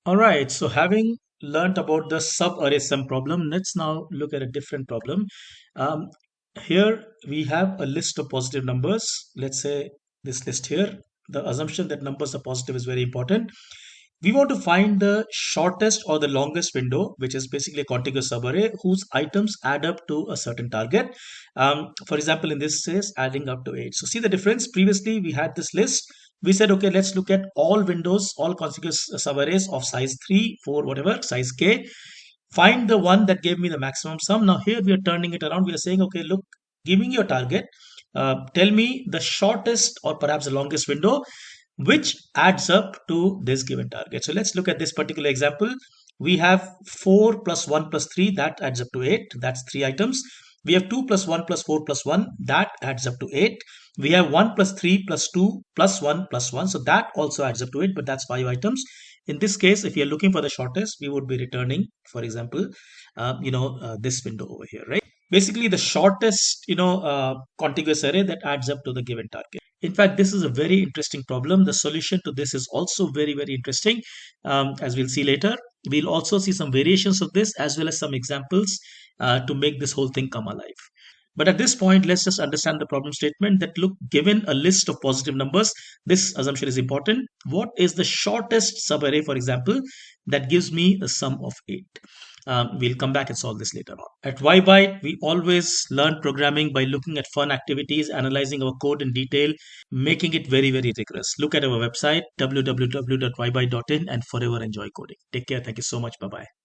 All right, so having learnt about the sub-array sum problem, let's now look at a different problem. Um, Here we have a list of positive numbers. Let's say this list here. The assumption that numbers are positive is very important. We want to find the shortest or the longest window, which is basically a contiguous subarray whose items add up to a certain target. For example, in this case, adding up to 8. So see the difference. Previously, we had this list. We said, okay, let's look at all windows, all contiguous subarrays of size 3, 4, whatever, size k. Find the one that gave me the maximum sum. Now here we are turning it around. We are saying, okay, look, giving you a target, tell me the shortest or perhaps the longest window which adds up to this given target. So let's look at this particular example. We have 4 plus 1 plus 3, that adds up to 8. That's 3 items. We have 2 plus 1 plus 4 plus 1, that adds up to 8. We have 1 plus 3 plus 2 plus 1 plus 1. So that also adds up to 8, but that's 5 items. In this case, if you're looking for the shortest, we would be returning, for example, this window over here, right? Basically, the shortest, contiguous array that adds up to the given target. In fact, this is a very interesting problem. The solution to this is also very, very interesting. As we'll see later, we'll also see some variations of this as well as some examples to make this whole thing come alive. But at this point, let's just understand the problem statement that look, given a list of positive numbers, this assumption is important. What is the shortest subarray, for example, that gives me a sum of 8? We'll come back and solve this later on. At YByte, we always learn programming by looking at fun activities, analyzing our code in detail, making it very, very rigorous. Look at our website, www.ybyte.in, and forever enjoy coding. Take care. Thank you so much. Bye-bye.